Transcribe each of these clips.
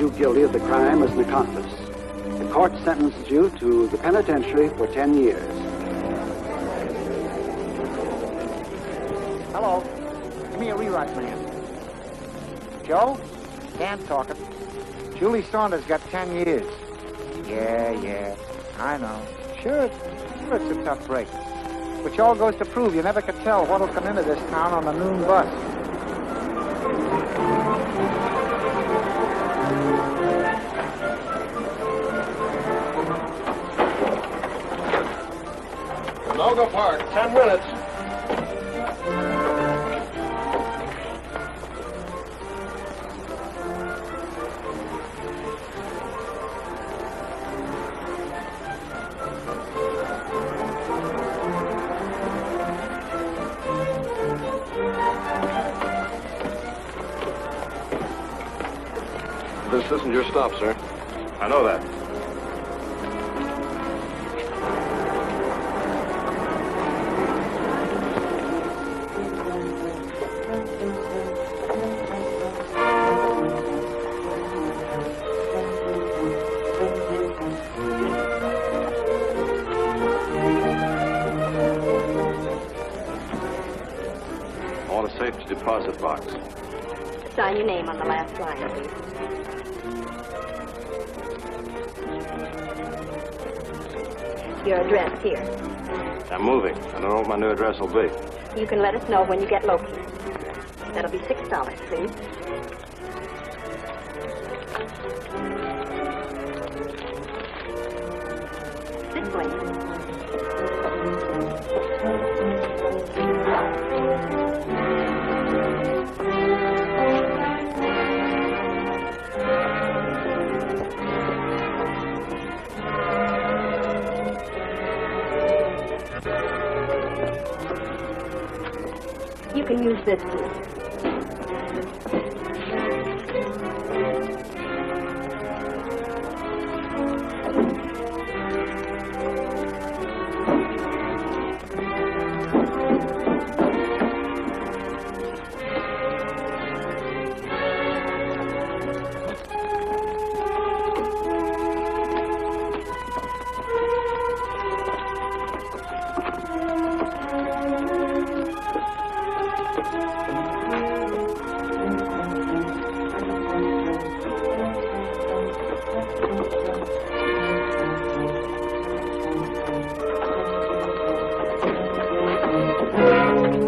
you guilty of the crime as an accomplice. The court sentences you to the penitentiary for 10 years. Hello. Give me a rewrite, man. Joe? Dan talking. Julie Saunders got 10 years. Yeah. I know. Sure, it's a tough break. Which all goes to prove you never could tell what'll come into this town on the noon bus. Noga Park, 10 minutes. This isn't your stop, sir. I know that. I want a safe deposit box. Sign your name on the last line, please. Your address here. I'm moving. I don't know what my new address will be. You can let us know when you get located. That'll be $6, please. This way. You can use this, please.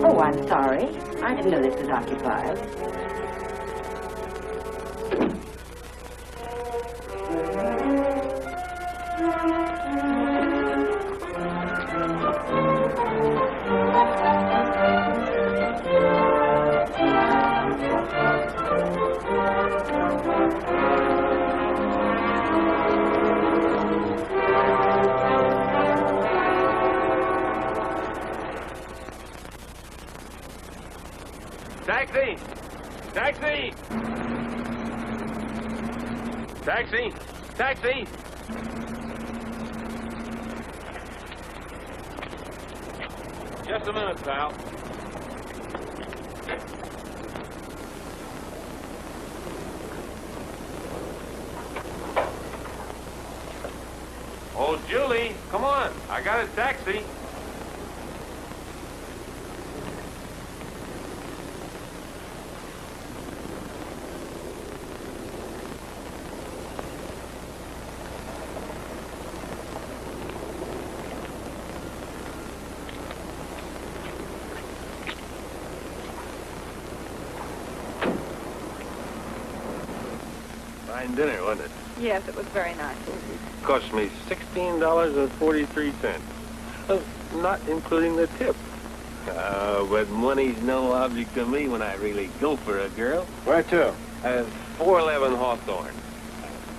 Oh, I'm sorry. I didn't know this was occupied. Taxi! Taxi! Taxi! Taxi! Just a minute, pal. Oh, Julie, come on. I got a taxi. Fine dinner, wasn't it? Yes, it was very nice. It cost me $16.43. Not including the tip. But money's no object to me when I really go for a girl. Where to? 411 Hawthorne.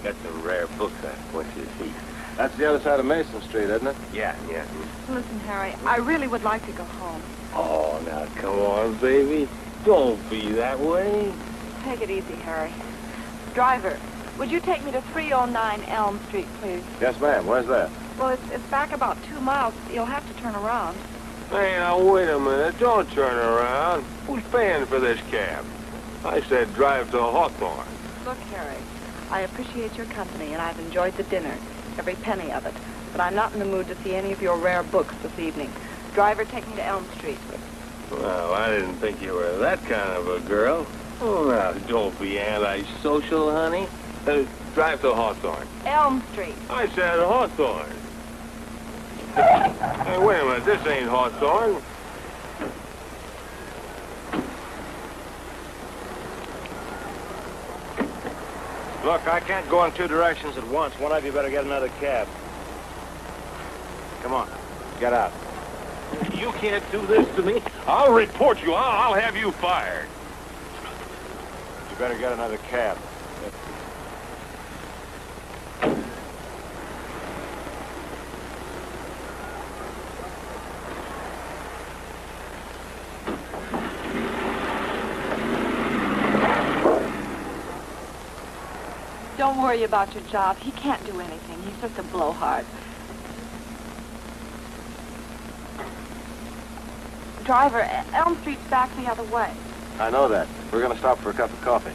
Got some rare books I want you to see. That's the other side of Mason Street, isn't it? Yeah. Listen, Harry, I really would like to go home. Oh, now come on, baby. Don't be that way. Take it easy, Harry. Driver, would you take me to 309 Elm Street, please? Yes, ma'am. Where's that? Well, it's back about 2 miles. You'll have to turn around. Hey, now, wait a minute. Don't turn around. Who's paying for this cab? I said drive to Hawthorne. Look, Harry, I appreciate your company, and I've enjoyed the dinner, every penny of it. But I'm not in the mood to see any of your rare books this evening. Driver, take me to Elm Street. Well, I didn't think you were that kind of a girl. Oh, now, don't be antisocial, honey. Drive to Hawthorne. Elm Street. I said Hawthorne. Hey, wait a minute. This ain't Hawthorne. Look, I can't go in two directions at once. One of you better get another cab. Come on, get out. You can't do this to me. I'll report you. I'll have you fired. You better get another cab. Don't worry about your job. He can't do anything. He's just a blowhard. Driver, Elm Street's back the other way. I know that. We're going to stop for a cup of coffee.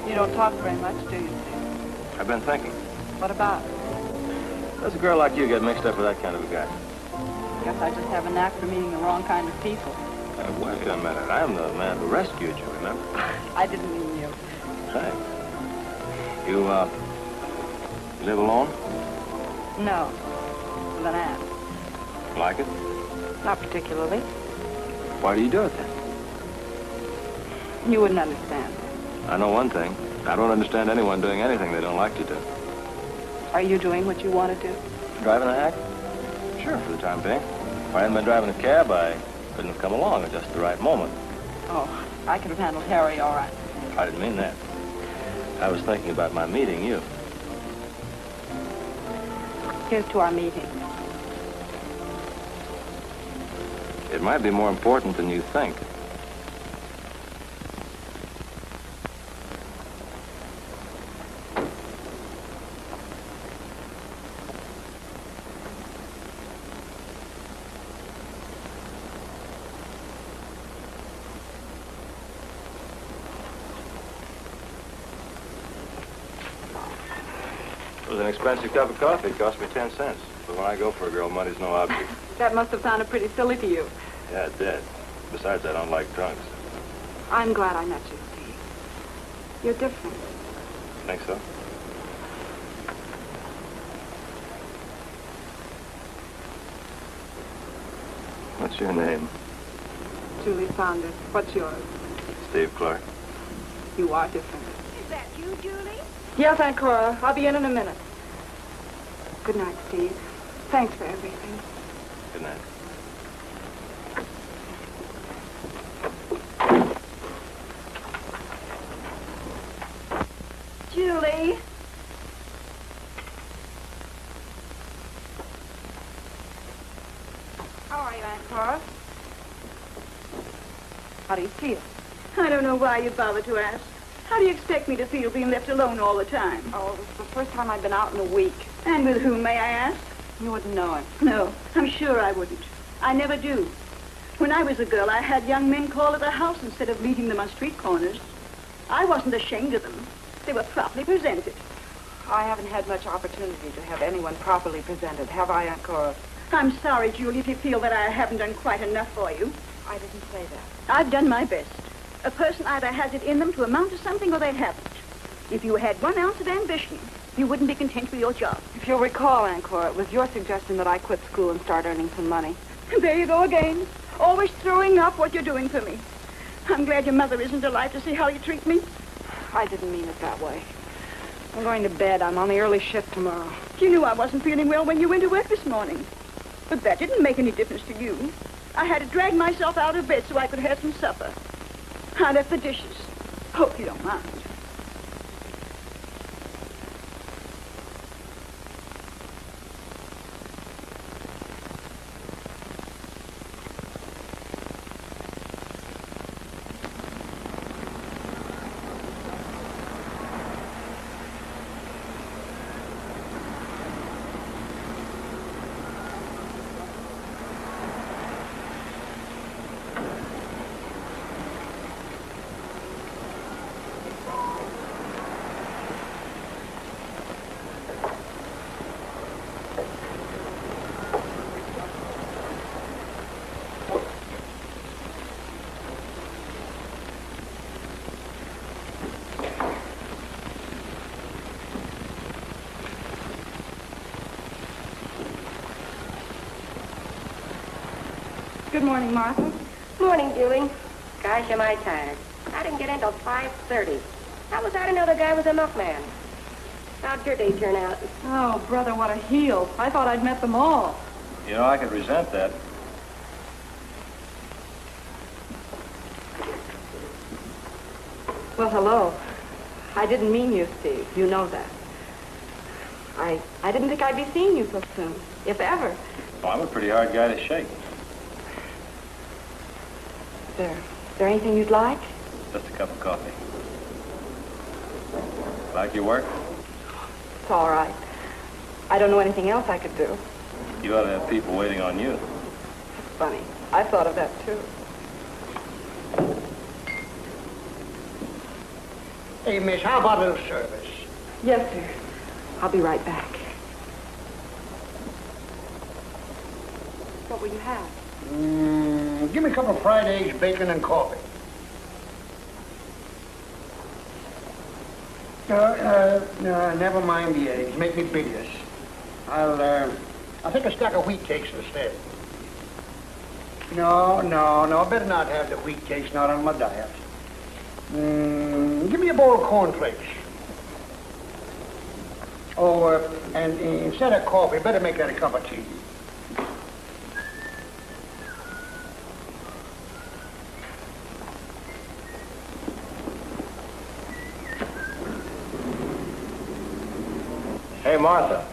You don't talk very much, do you, Steve? I've been thinking. What about? Does a girl like you get mixed up with that kind of a guy? Guess I just have a knack for meeting the wrong kind of people. Wait a minute. I'm the man who rescued you, remember? I didn't mean you. Thanks. You live alone? No. With an aunt. Like it? Not particularly. Why do you do it then? You wouldn't understand. I know one thing. I don't understand anyone doing anything they don't like to do. Are you doing what you want to do? Driving a hack? Sure, for the time being. If I hadn't been driving a cab, I couldn't have come along at just the right moment. Oh, I could have handled Harry all right. I didn't mean that. I was thinking about my meeting you. Here's to our meeting. It might be more important than you think. It was an expensive cup of coffee. It cost me 10 cents. But when I go for a girl, money's no object. That must have sounded pretty silly to you. Yeah, it did. Besides, I don't like drunks. I'm glad I met you, Steve. You're different. Think so? What's your name? Julie Saunders. What's yours? Steve Clark. You are different. Is that you, Julie? Yes, Aunt Cora. I'll be in a minute. Good night, Steve. Thanks for everything. Good night. Julie? How are you, Aunt Cora? How do you feel? I don't know why you bothered to ask. How do you expect me to feel being left alone all the time? Oh, this is the first time I've been out in a week. And with whom, may I ask? You wouldn't know it. No, I'm sure I wouldn't. I never do. When I was a girl, I had young men call at the house instead of meeting them on street corners. I wasn't ashamed of them. They were properly presented. I haven't had much opportunity to have anyone properly presented, have I, Aunt Cora? I'm sorry, Julie, if you feel that I haven't done quite enough for you. I didn't say that. I've done my best. A person either has it in them to amount to something or they haven't. If you had 1 ounce of ambition, you wouldn't be content with your job. If you'll recall, Aunt Cora, it was your suggestion that I quit school and start earning some money. There you go again. Always throwing up what you're doing for me. I'm glad your mother isn't alive to see how you treat me. I didn't mean it that way. I'm going to bed. I'm on the early shift tomorrow. You knew I wasn't feeling well when you went to work this morning. But that didn't make any difference to you. I had to drag myself out of bed so I could have some supper. I left the dishes. Hope you don't mind. Good morning, Martha. Morning, Julie. Gosh, am I tired. I didn't get in till 5:30. How was I to know the guy was a milkman? How'd your day turn out? Oh, brother, what a heel. I thought I'd met them all. You know, I could resent that. Well, hello. I didn't mean you, Steve. You know that. I didn't think I'd be seeing you so soon, if ever. Well, I'm a pretty hard guy to shake. Is there anything you'd like? Just a cup of coffee. Like your work? It's all right. I don't know anything else I could do. You ought to have people waiting on you. It's funny. I thought of that, too. Hey, miss, how about a little service? Yes, sir. I'll be right back. What will you have? Give me a couple of fried eggs, bacon, and coffee. Never mind the eggs. Make me bilious. I'll take a stack of wheat cakes instead. No. Better not have the wheat cakes, not on my diet. Give me a bowl of cornflakes. Oh, and instead of coffee, better make that a cup of tea. Hey, Martha.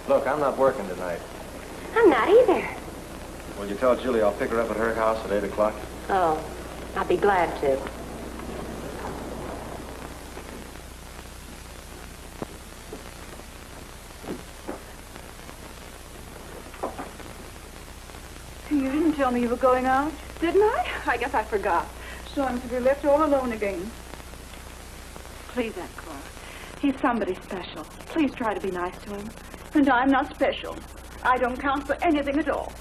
Look, I'm not working tonight. I'm not either. Will you tell Julie I'll pick her up at her house at 8 o'clock? Oh, I'll be glad to. You didn't tell me you were going out. Didn't I? I guess I forgot. So I'm to be left all alone again. Please, Aunt Cora. He's somebody special. Please try to be nice to him. And I'm not special. I don't count for anything at all.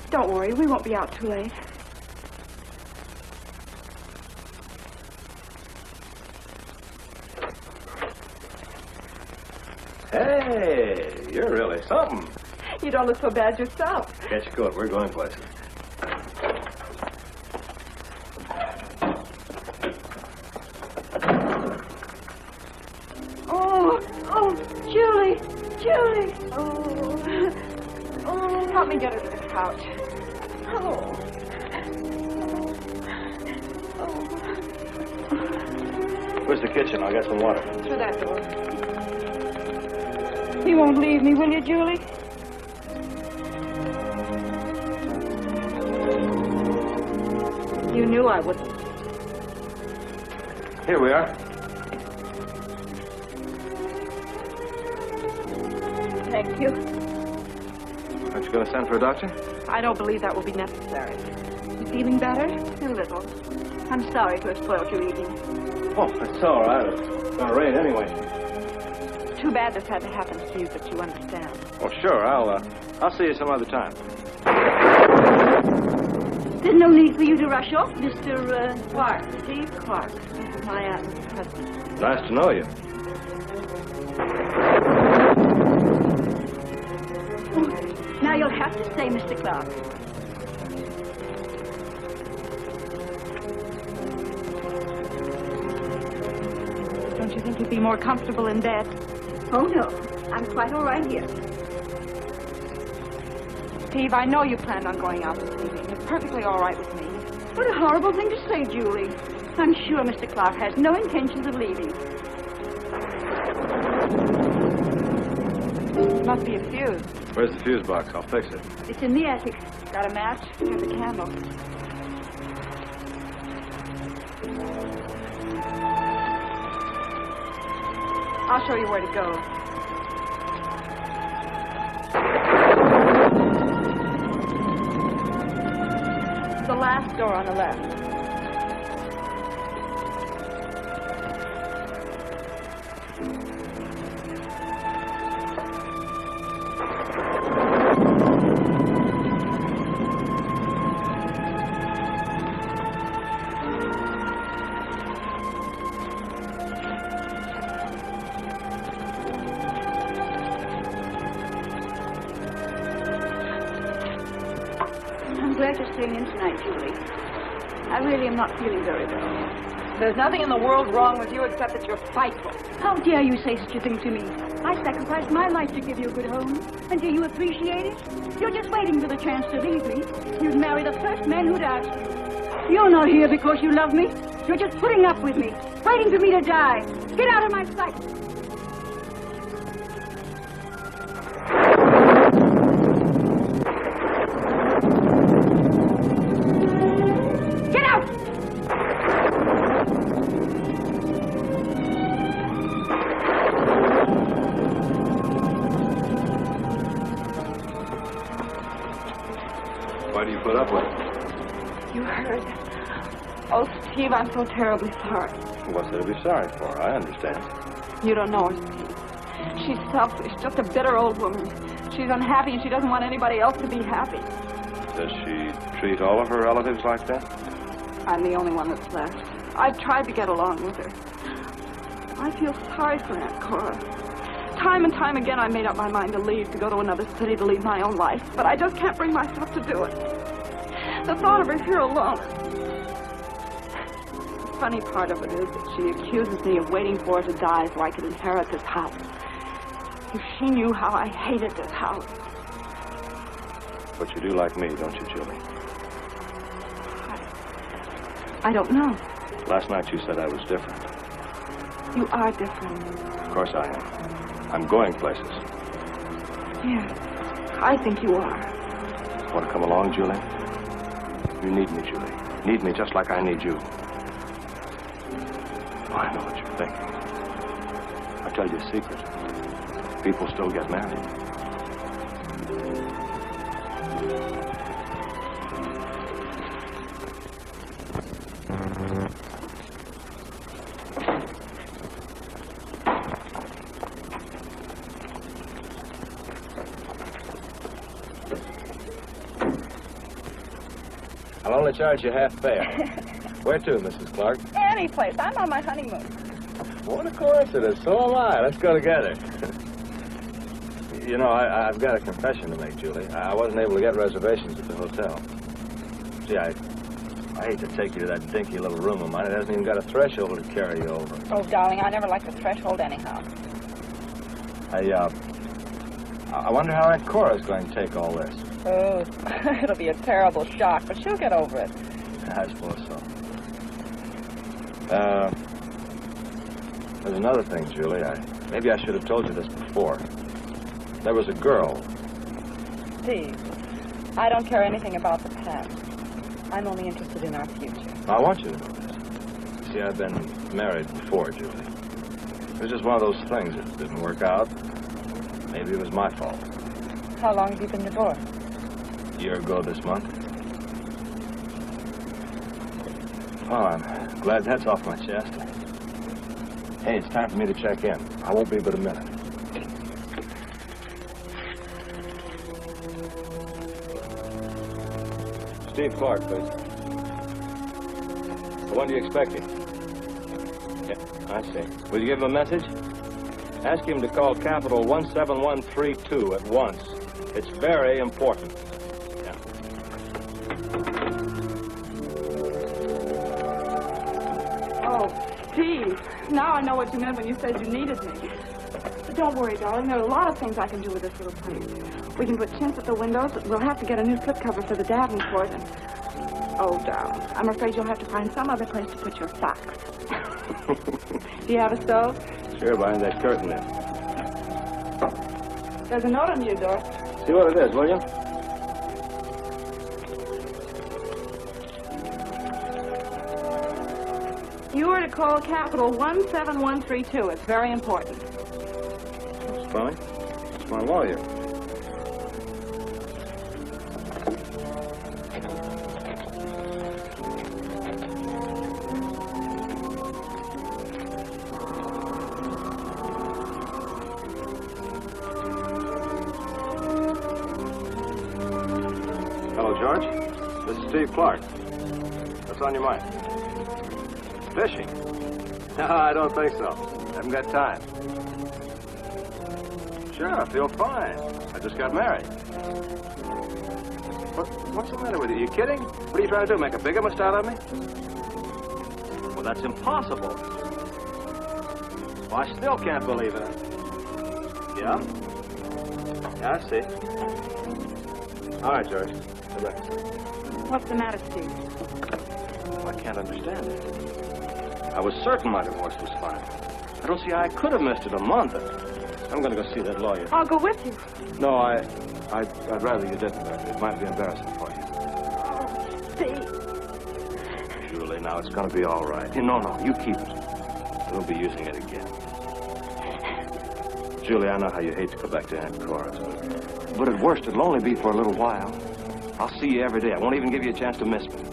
Don't worry, we won't be out too late. Hey, you're really something. You don't look so bad yourself. Get your coat. We're going places. Oh, Julie. Oh, Help me get her to the couch. Where's the kitchen? I'll get some water. Through that door. You won't leave me, will you, Julie? You knew I wouldn't. Here we are. Thank you. Aren't you going to send for a doctor? I don't believe that will be necessary. You feeling better? A little. I'm sorry to have spoiled your evening. Oh, it's all right. It's going to rain anyway. It's too bad this had to happen to you, but you understand. Oh, sure. I'll see you some other time. There's no need for you to rush off, Mr. Clark. Steve Clark. This is my aunt's husband. Nice to know you. Now you'll have to stay, Mr. Clark. Don't you think you'd be more comfortable in bed? Oh, no. I'm quite all right here. Steve, I know you planned on going out this evening. It's perfectly all right with me. What a horrible thing to say, Julie. I'm sure Mr. Clark has no intentions of leaving. It must be a fuse. Where's the fuse box? I'll fix it. It's in the attic. Got a match? Here's a candle. I'll show you where to go. The last door on the left. I'm glad you're staying in tonight, Julie. I really am not feeling very well. There's nothing in the world wrong with you except that you're spiteful. How dare you say such a thing to me? I sacrificed my life to give you a good home. And do you appreciate it? You're just waiting for the chance to leave me. You'd marry the first man who'd ask you. You're not here because you love me. You're just putting up with me, waiting for me to die. Get out of my sight. Get out! Why do you put up with it? You heard. Oh, Steve, I'm so terribly sorry. What's there to be sorry for? I understand. You don't know her, Steve. She's selfish, just a bitter old woman. She's unhappy and she doesn't want anybody else to be happy. Does she treat all of her relatives like that? I'm the only one that's left. I've tried to get along with her. I feel sorry for Aunt Cora. Time and time again, I made up my mind to leave, to go to another city, to lead my own life. But I just can't bring myself to do it. The thought of her here alone. The funny part of it is that she accuses me of waiting for her to die so I could inherit this house. If she knew how I hated this house. But you do like me, don't you, Julie? I don't know. Last night you said I was different. You are different. Of course I am. I'm going places. Yes, I think you are. Want to come along, Julie? You need me, Julie. Need me just like I need you. Oh, I know what you're thinking. I'll tell you a secret. People still get married. I'll only charge you half fare. Where to, Mrs. Clark? Any place. I'm on my honeymoon. What a coincidence. So am I. Let's go together. You know, I've got a confession to make, Julie. I wasn't able to get reservations at the hotel. Gee, I hate to take you to that dinky little room of mine. It hasn't even got a threshold to carry you over. Oh, darling, I never liked the threshold anyhow. I wonder how Aunt Cora's going to take all this. Oh, it'll be a terrible shock, but she'll get over it. I suppose so. There's another thing, Julie. Maybe I should have told you this before. There was a girl. Steve, I don't care anything about the past. I'm only interested in our future. I want you to know this. See, I've been married before, Julie. It was just one of those things that didn't work out. Maybe it was my fault. How long have you been divorced? A year ago this month. Oh, I'm glad that's off my chest. Hey, it's time for me to check in. I won't be but a minute. Steve Clark, please. When do you expect him? Yeah, I see. Will you give him a message? Ask him to call Capital 17132 at once. It's very important. Yeah. Oh, Steve, now I know what you meant when you said you needed me. But don't worry, darling. There are a lot of things I can do with this little place. We can put chintz at the windows. We'll have to get a new slipcover for the davenport. And oh, darling, I'm afraid you'll have to find some other place to put your socks. Do you have a stove? Sure, behind that curtain there. There's a note on your door. See what it is, will you? You are to call Capital 17132. It's very important. That's funny. It's my lawyer. Hello, George. This is Steve Clark. What's on your mind? Fishing? No, I don't think so. Haven't got time. Sure, I feel fine. I just got married. What's the matter with you? You kidding? What are you trying to do, make a bigamist out of me? Well, that's impossible. Well, I still can't believe it. Yeah? Yeah, I see. All right, George. Good luck. What's the matter, Steve? I can't understand it. I was certain my divorce was final. I don't see how I could have missed it a month. I'm going to go see that lawyer. I'll go with you. No, I'd rather you didn't. It might be embarrassing for you. Oh, Steve. Julie, now it's going to be all right. No, you keep it. We'll be using it again. Julie, I know how you hate to go back to Aunt Cora's. But at worst, it'll only be for a little while. I'll see you every day. I won't even give you a chance to miss me.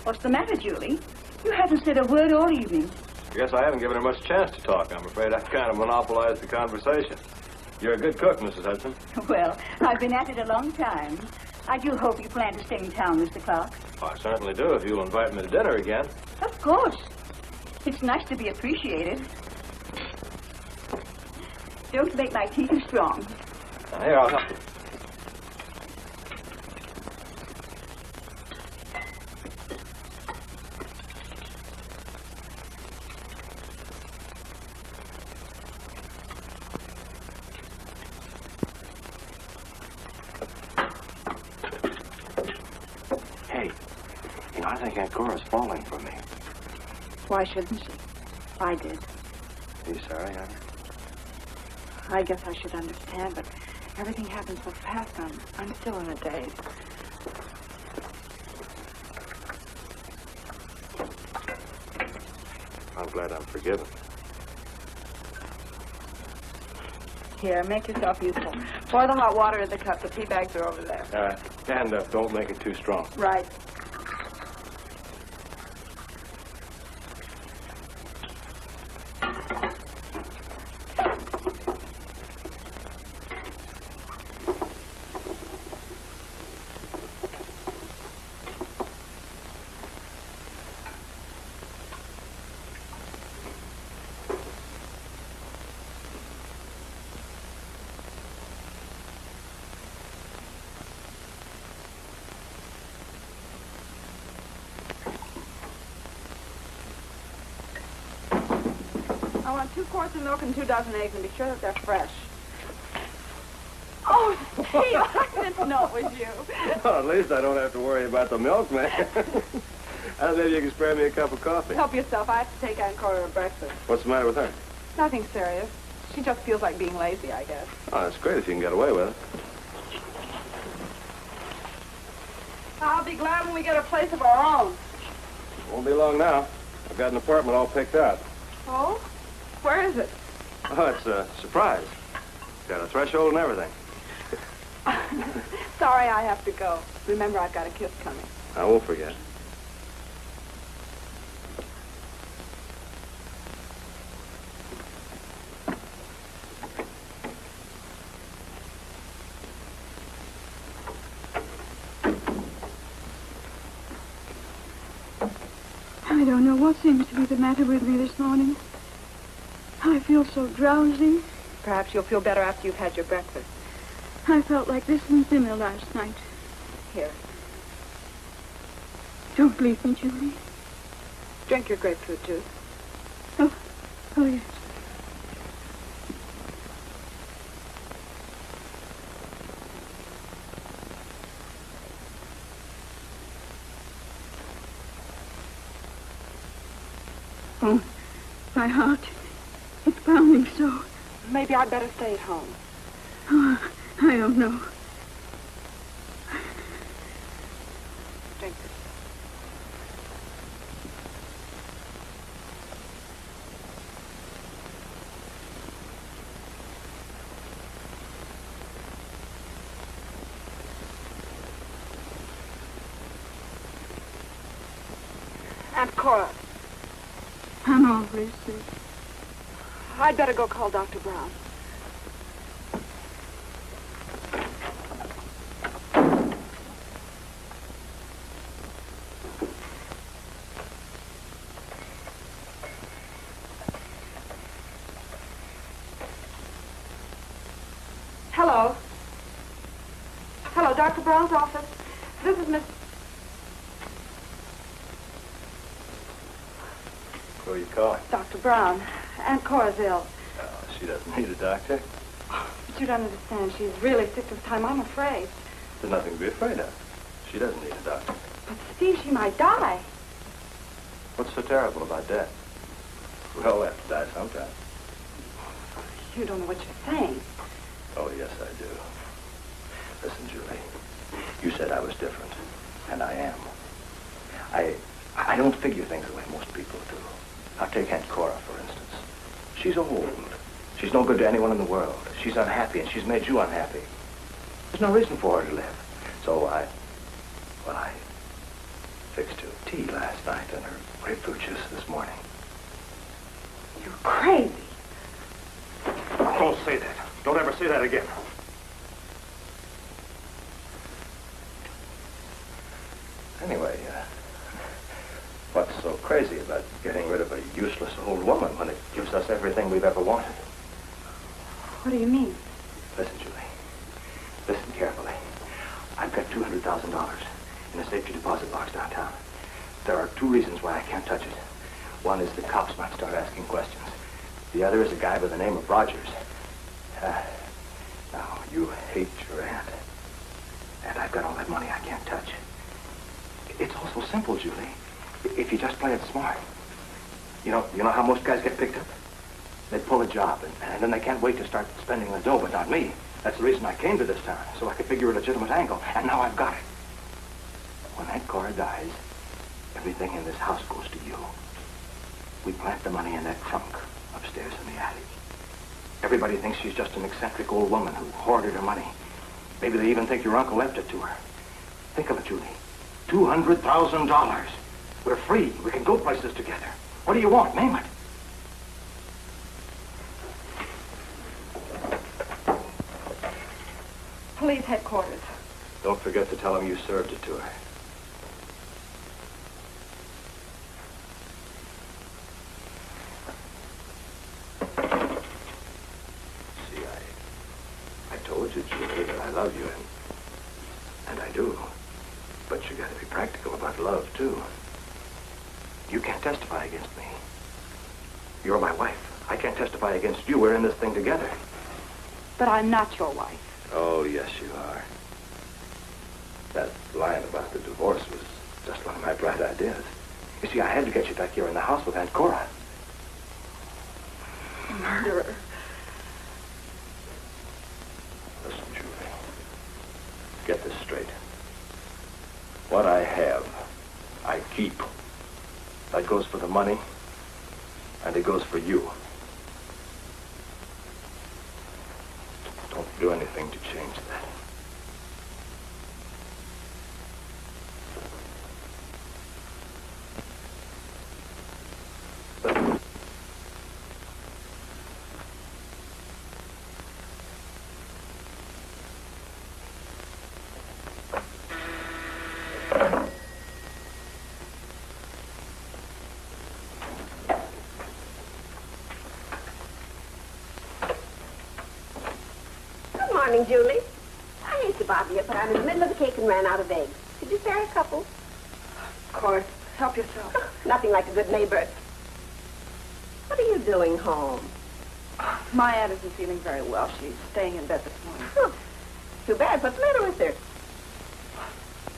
What's the matter, Julie? You haven't said a word all evening. I guess I haven't given her much chance to talk. I'm afraid I've kind of monopolized the conversation. You're a good cook, Mrs. Hudson. Well, I've been at it a long time. I do hope you plan to stay in town, Mr. Clark. Oh, I certainly do, if you'll invite me to dinner again. Of course. It's nice to be appreciated. Don't make my tea too strong. Now, here, I'll help you. Hey, you know, I think Aunt Cora's falling for me. Why shouldn't she? I did. Are you sorry, honey? I guess I should understand, but everything happened so fast. I'm still in a daze. I'm glad I'm forgiven. Here, make yourself useful. Pour the hot water in the cup. The tea bags are over there. All right. And don't make it too strong. Right. I want 2 quarts of milk and 2 dozen eggs, and be sure that they're fresh. Oh, Steve, I didn't know it was you. Well, at least I don't have to worry about the milkman. Maybe you can spare me a cup of coffee. Help yourself. I have to take Aunt Cora to breakfast. What's the matter with her? Nothing serious. She just feels like being lazy, I guess. Oh, that's great if you can get away with it. I'll be glad when we get a place of our own. Won't be long now. I've got an apartment all picked out. Oh? Where is it? Oh, it's a surprise. Got a threshold and everything. Sorry, I have to go. Remember, I've got a kiss coming. I won't forget. I don't know what seems to be the matter with me this morning. I feel so drowsy. Perhaps you'll feel better after you've had your breakfast. I felt like this in dinner last night. Here. Don't leave me, Julie. Drink your grapefruit juice. Oh, yes. Oh, my heart. It's pounding so. Maybe I'd better stay at home. Oh, I don't know. Drink this. Aunt Cora. I'm always sick. I'd better go call Dr. Brown. Hello. Hello, Dr. Brown's office. This is Miss... Who are you calling? Dr. Brown. Aunt Cora's ill. Oh, she doesn't need a doctor. But you don't understand. She's really sick this time, I'm afraid. There's nothing to be afraid of. She doesn't need a doctor. But, Steve, she might die. What's so terrible about death? We all have to die sometime. You don't know what you're saying. Oh, yes, I do. Listen, Julie, you said I was different, and I am. I don't figure things the way most people do. Now, take Aunt Cora, for instance. She's old. She's no good to anyone in the world. She's unhappy, and she's made you unhappy. There's no reason for her to live. So I fixed her tea last night and her grapefruit juice this morning. You're crazy. Don't say that. Don't ever say that again. Anyway, what's so crazy about getting rid of a useless old woman when it gives us everything we've ever wanted? What do you mean? Listen, Julie. Listen carefully. I've got $200,000 in a safety deposit box downtown. There are two reasons why I can't touch it. One is the cops might start asking questions. The other is a guy by the name of Rogers. Now, you hate your aunt. And I've got all that money I can't touch. It's all so simple, Julie. If you just play it smart. You know how most guys get picked up? They pull a job, and then they can't wait to start spending the dough, but not me. That's the reason I came to this town, so I could figure a legitimate angle, and now I've got it. When Aunt Cora dies, everything in this house goes to you. We plant the money in that trunk upstairs in the attic. Everybody thinks she's just an eccentric old woman who hoarded her money. Maybe they even think your uncle left it to her. Think of it, Julie. $200,000. We're free. We can go places together. What do you want? Name it. Police headquarters. Don't forget to tell them you served it to her. See, I told you, Julie, that I love you, and I do. But you gotta be practical about love, too. You can't testify against me. You're my wife. I can't testify against you. We're in this thing together. But I'm not your wife. Oh, yes, you are. That line about the divorce was just one of my bright ideas. You see, I had to get you back here in the house with Aunt Cora. Murderer. Listen, Julie. Get this straight. What I have, I keep. That goes for the money, and it goes for you. Don't do anything to change that. Good morning, Julie. I hate to bother you, but I'm in the middle of the cake and ran out of eggs. Could you spare a couple? Of course. Help yourself. Nothing like a good neighbor. What are you doing home? My aunt isn't feeling very well. She's staying in bed this morning. Huh. Too bad. What's the matter with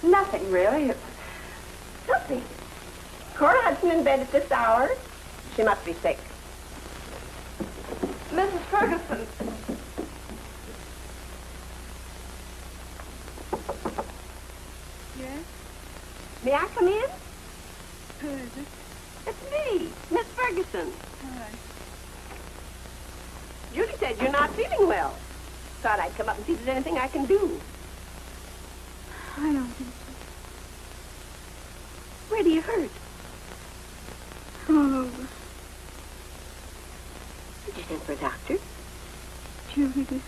her? Nothing, really. Nothing. Cora Hudson in bed at this hour? She must be sick. Mrs. Ferguson. Yes? May I come in? Who is it? It's me, Miss Ferguson. All right. Julie said you're not feeling well. Thought I'd come up and see if there's anything I can do. I don't think so. Where do you hurt? All over. Did you send for a doctor? Julie did.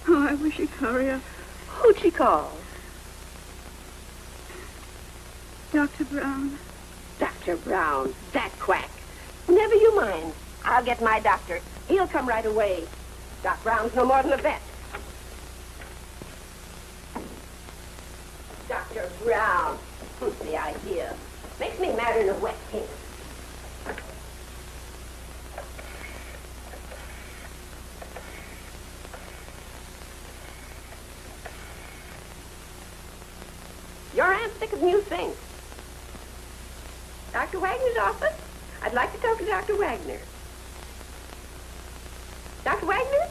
Oh, I wish you'd hurry up. Who'd she call? Dr. Brown. Dr. Brown, that quack. Never you mind. I'll get my doctor. He'll come right away. Doc Brown's no more than a vet. Dr. Brown. The idea. Makes me madder than a wet pink. Your aunt's sick as you think. Dr. Wagner's office? I'd like to talk to Dr. Wagner. Dr. Wagner?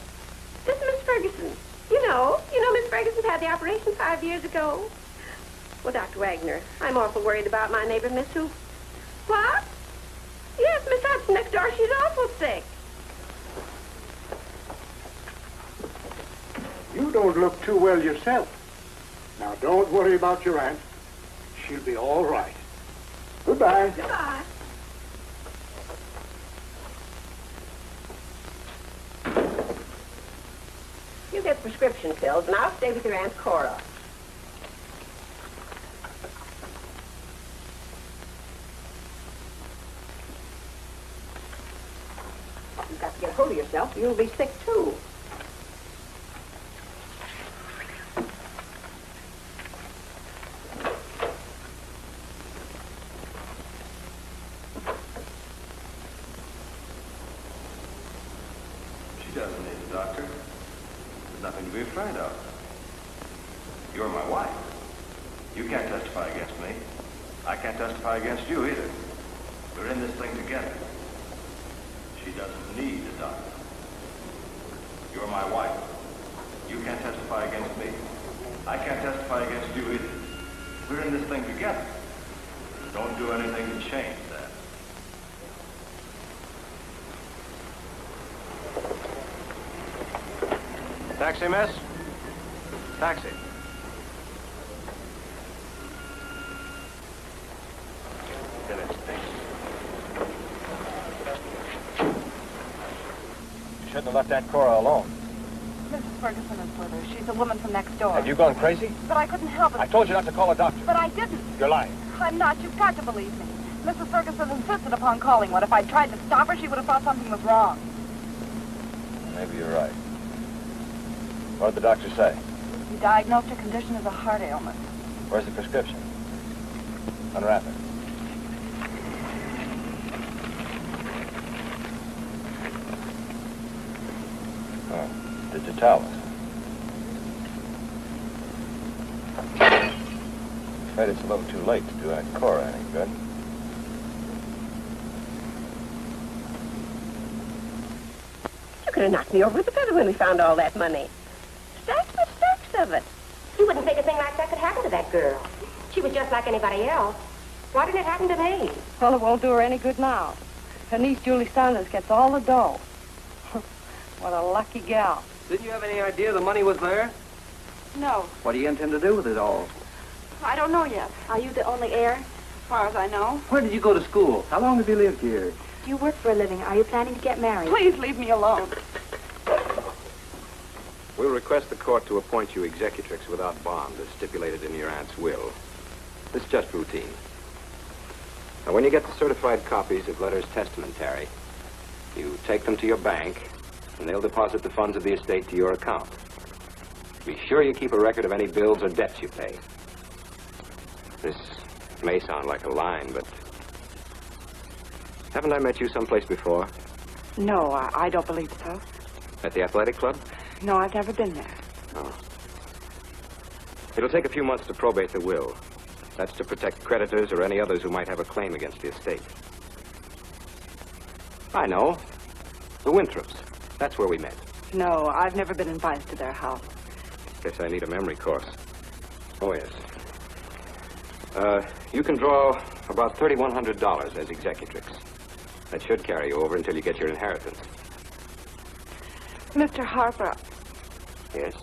This is Miss Ferguson. You know Miss Ferguson's had the operation 5 years ago. Well, Dr. Wagner, I'm awful worried about my neighbor, Miss Who. What? Yes, Miss Hudson next door. She's awful sick. You don't look too well yourself. Now, don't worry about your aunt. She'll be all right. Goodbye. Goodbye. You get prescription pills, and I'll stay with your Aunt Cora. You've got to get a hold of yourself. You'll be sick, too. She doesn't need a doctor. There's nothing to be afraid of. You're my wife. You can't testify against me. I can't testify against you either. We're in this thing together. She doesn't need a doctor. You're my wife. You can't testify against me. I can't testify against you either. We're in this thing together. Don't do anything to change that. Taxi, miss? Taxi. Get it, Steve. You shouldn't have left Aunt Cora alone. Mrs. Ferguson is with her. She's a woman from next door. Have you gone crazy? But I couldn't help it. I told you not to call a doctor. But I didn't. You're lying. I'm not. You've got to believe me. Mrs. Ferguson insisted upon calling one. If I'd tried to stop her, she would have thought something was wrong. Maybe you're right. What did the doctor say? He diagnosed her condition as a heart ailment. Where's the prescription? Unwrap it. Oh, did you tell us? I'm afraid it's a little too late to do Aunt Cora any good. You could have knocked me over with a feather when we found all that money. Stacks and stacks of it. You wouldn't think a thing like that could happen to that girl. She was just like anybody else. Why didn't it happen to me? Well, it won't do her any good now. Her niece, Julie Saunders, gets all the dough. What a lucky gal. Didn't you have any idea the money was there? No, What do you intend to do with it all? I don't know yet. Are you the only heir, as far as I know? Where did you go to school? How long have you lived here? Do you work for a living? Are you planning to get married? Please leave me alone. We'll request the court to appoint you executrix without bond, as stipulated in your aunt's will. It's just routine. Now, when you get the certified copies of letters testamentary, you take them to your bank, and they'll deposit the funds of the estate to your account. Be sure you keep a record of any bills or debts you pay. This may sound like a line, but haven't I met you someplace before? No, I don't believe so. At the athletic club? No, I've never been there. Oh. It'll take a few months to probate the will. That's to protect creditors or any others who might have a claim against the estate. I know. The Winthrops. That's where we met. No, I've never been invited to their house. Guess I need a memory course. Oh, yes. You can draw about $3,100 as executrix. That should carry you over until you get your inheritance. Mr. Harper. Yes?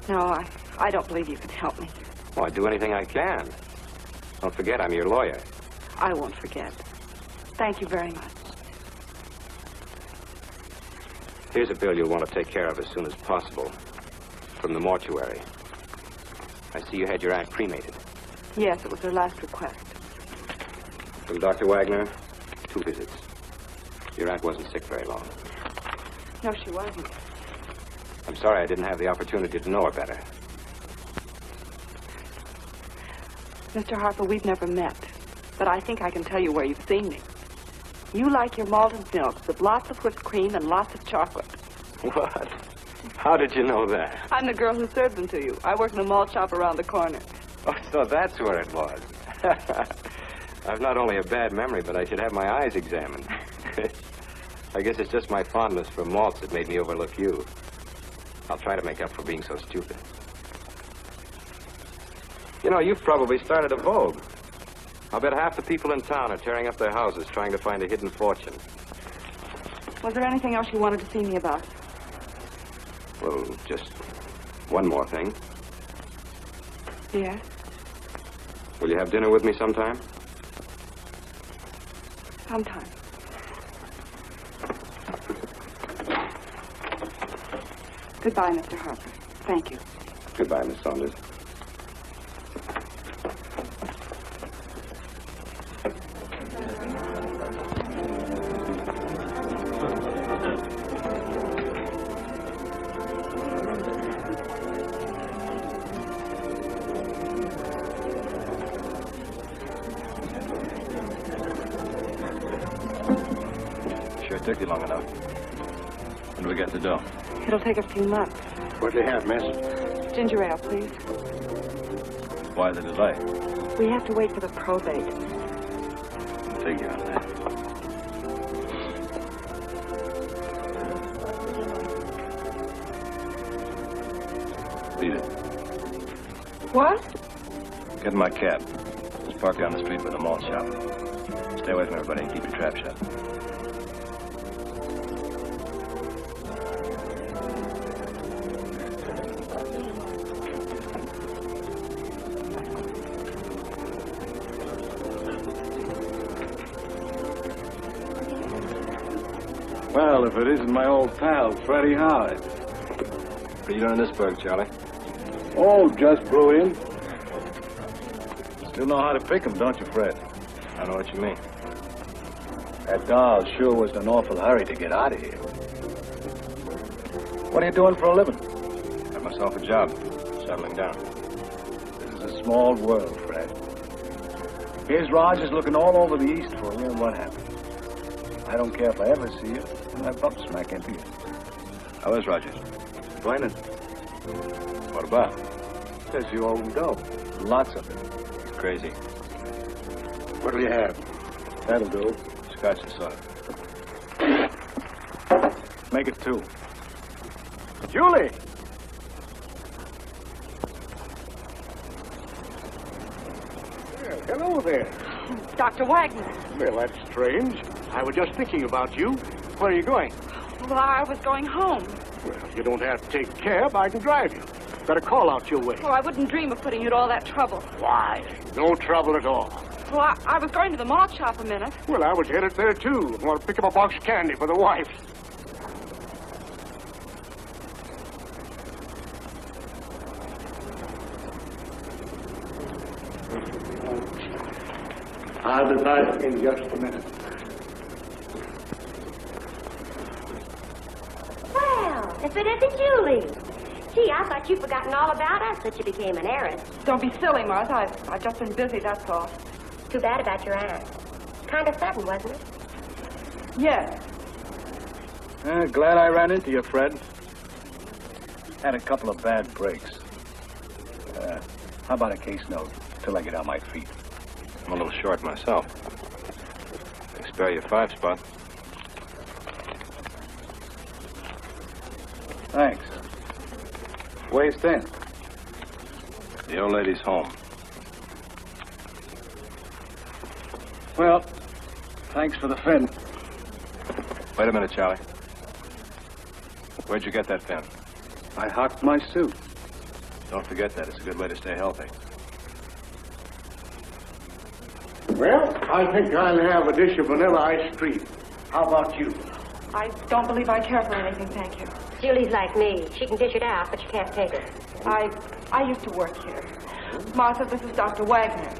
No, I don't believe you can help me. Oh, I'd do anything I can. Don't forget, I'm your lawyer. I won't forget. Thank you very much. Here's a bill you'll want to take care of as soon as possible. From the mortuary. I see you had your aunt cremated. Yes, it was her last request. From Dr. Wagner, 2 visits. Your aunt wasn't sick very long. No, she wasn't. I'm sorry I didn't have the opportunity to know her better. Mr. Harper, we've never met, but I think I can tell you where you've seen me. You like your malted milks with lots of whipped cream and lots of chocolate. What? How did you know that? I'm the girl who served them to you. I work in a malt shop around the corner. Oh, so that's where it was. I've not only a bad memory, but I should have my eyes examined. I guess it's just my fondness for malts that made me overlook you. I'll try to make up for being so stupid. You know, you've probably started a vogue. I'll bet half the people in town are tearing up their houses trying to find a hidden fortune. Was there anything else you wanted to see me about? Well, just one more thing. Yes? Will you have dinner with me sometime? Sometime. Goodbye, Mr. Harper. Thank you. Goodbye, Miss Saunders. Sure took you long enough. When do we get the dough? It'll take a few months. What do you have, miss? Ginger ale, please. Why the delay? We have to wait for the probate. Figure on that. Beat it. What? Get in my cab. Just park down the street by the malt shop. Stay away from everybody and keep your trap shut. Well, if it isn't my old pal, Freddie Howard. What are you doing in this burg, Charlie? Oh, just blew in. Still know how to pick 'em, don't you, Fred? I know what you mean. That doll sure was in an awful hurry to get out of here. What are you doing for a living? Got myself a job. Settling down. This is a small world, Fred. Here's Rogers looking all over the East for you, and what happened? I don't care if I ever see you, and I bump smack into you. How is Rogers? Complaining. What about? Says you owe him dough. Lots of it. You're crazy. What'll you have? That'll do. Scotch and soda. Make it 2. Julie! Well, hello there. Dr. Wagner. Well, that's strange. I was just thinking about you. Where are you going? Well, I was going home. Well, you don't have to take a cab. I can drive you. Got a call out your way. Well, I wouldn't dream of putting you to all that trouble. Why? No trouble at all. Well, I was going to the malt shop a minute. Well, I was headed there, too. I want to pick up a box of candy for the wife. I'll be back in just a minute. Well, if it isn't Julie. Gee, I thought you'd forgotten all about us since you became an heiress. Don't be silly, Martha. I've just been busy, that's all. Too bad about your aunt. Kind of sudden, wasn't it? Yes. Glad I ran into you, Fred. Had a couple of bad breaks. How about a case note till I get on my feet? I'm a little short myself. I can spare you a 5 spot. Thanks. Where you staying? The old lady's home. Well, thanks for the fin. Wait a minute, Charlie. Where'd you get that fin? I hocked my suit. Don't forget that. It's a good way to stay healthy. Well, I think I'll have a dish of vanilla ice cream. How about you? I don't believe I care for anything, thank you. Julie's like me. She can dish it out, but she can't take it. I used to work here. Martha, this is Dr. Wagner.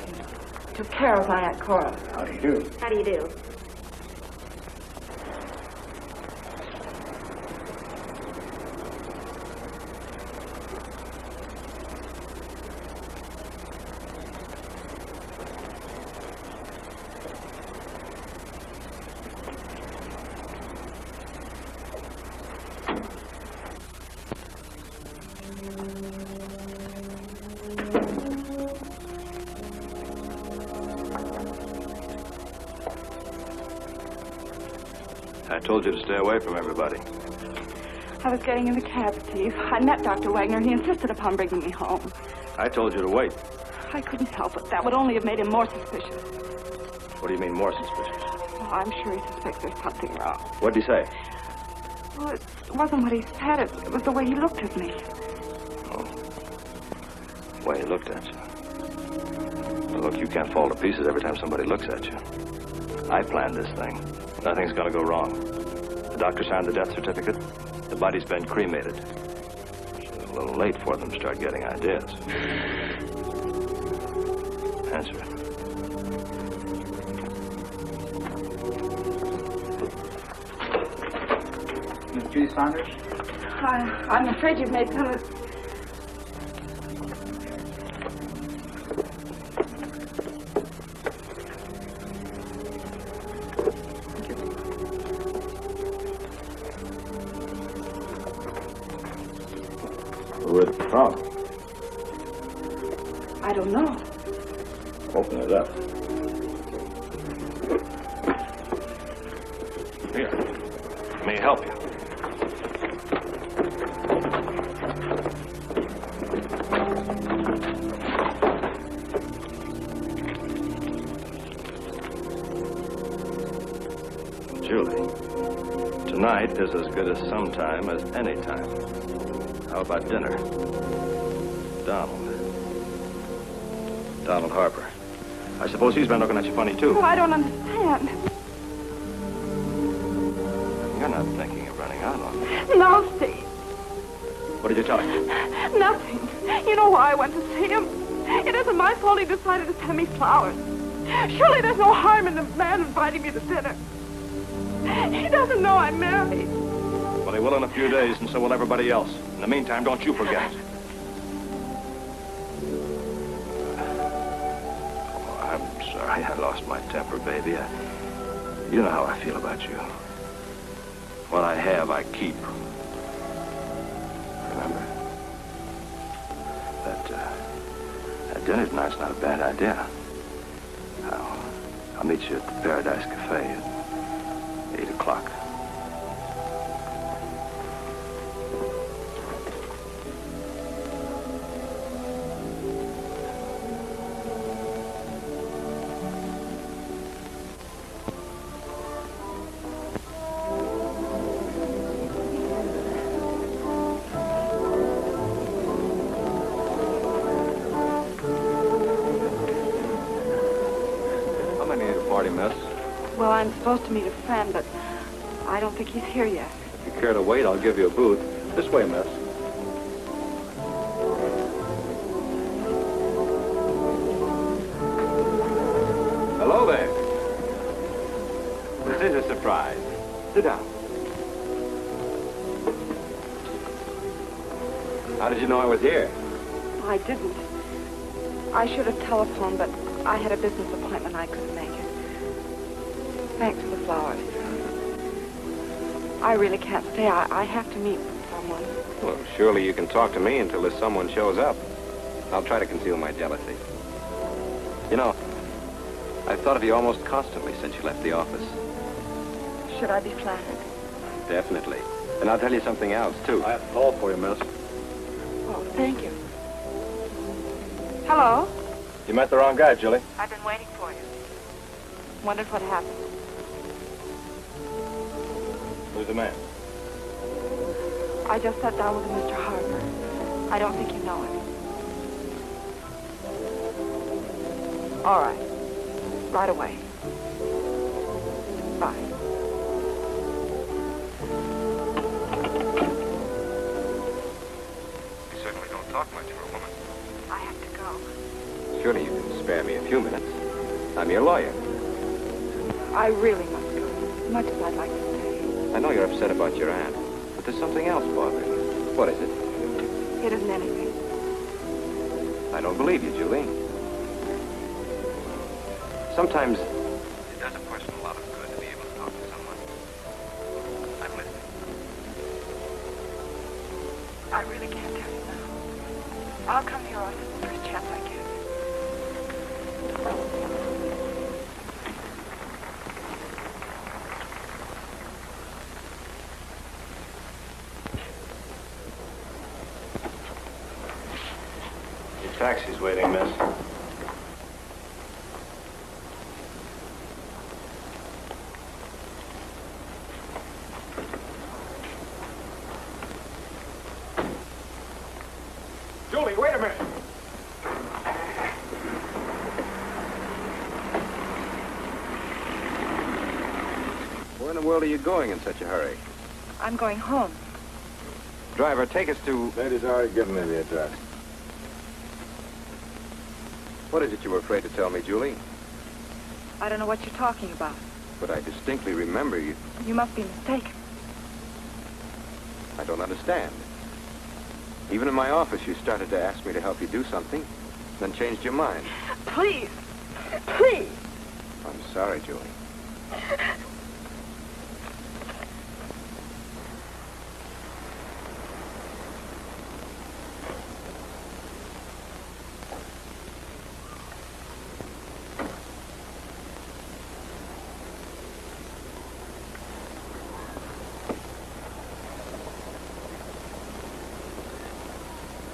He took care of my Aunt Cora. How do you do? How do you do? I told you to stay away from everybody. I was getting in the cab, Steve. I met Dr. Wagner. He insisted upon bringing me home. I told you to wait. I couldn't help it. That would only have made him more suspicious. What do you mean, more suspicious? Oh, I'm sure he suspects there's something wrong. What'd he say? Well, it wasn't what he said. It was the way he looked at me. Oh. The way he looked at you. Well, look, you can't fall to pieces every time somebody looks at you. I planned this thing. Nothing's gonna go wrong. The doctor signed the death certificate. The body's been cremated. It's a little late for them to start getting ideas. Answer it. Miss Judy Saunders? I'm afraid you've made some of... Who is it from? I don't know. Open it up. Here. Let me help you. Julie, tonight is as good as some time as any time. How about dinner? Donald Harper. I suppose he's been looking at you funny, too. Oh, I don't understand. You're not thinking of running out on me. No, Steve. What did you tell him? Nothing. You know why I went to see him? It isn't my fault he decided to send me flowers. Surely there's no harm in the man inviting me to dinner. He doesn't know I'm married. Well, he will in a few days, and so will everybody else. In the meantime, don't you forget. Oh, I'm sorry I lost my temper, baby. You know how I feel about you. What I have, I keep. Remember? That dinner tonight's not a bad idea. I'll meet you at the Paradise Cafe at 8 o'clock. Well, I'm supposed to meet a friend, but I don't think he's here yet. If you care to wait, I'll give you a booth. This way, miss. Hello there. This is a surprise. Sit down. How did you know I was here? I didn't. I should have telephoned, but I had a business appointment. I couldn't make it. Thanks for the flowers. I really can't stay. I have to meet someone. Well, surely you can talk to me until this someone shows up. I'll try to conceal my jealousy. You know, I've thought of you almost constantly since you left the office. Should I be flattered? Definitely. And I'll tell you something else, too. I have a call for you, miss. Oh, thank you. Hello? You met the wrong guy, Julie. I've been waiting for you. Wondered what happened. Who's the man? I just sat down with Mr. Harper. I don't think you know him. All right. Right away. Bye. You certainly don't talk much for a woman. I have to go. Surely you can spare me a few minutes. I'm your lawyer. I really must go, as much as I'd like to stay. I know you're upset about your aunt, but there's something else bothering you. What is it? It isn't anything. I don't believe you, Julie. Sometimes it does a person a lot of good to be able to talk to someone. I'm listening. I really can't tell you now. I'll come to your office the first chance I get. taxi's waiting, miss. Julie, wait a minute. Where in the world are you going in such a hurry? I'm going home. Driver, take us to... Lady's already given me the address. What is it you were afraid to tell me, Julie? I don't know what you're talking about. But I distinctly remember you... You must be mistaken. I don't understand. Even in my office, you started to ask me to help you do something, then changed your mind. Please. Please. I'm sorry, Julie.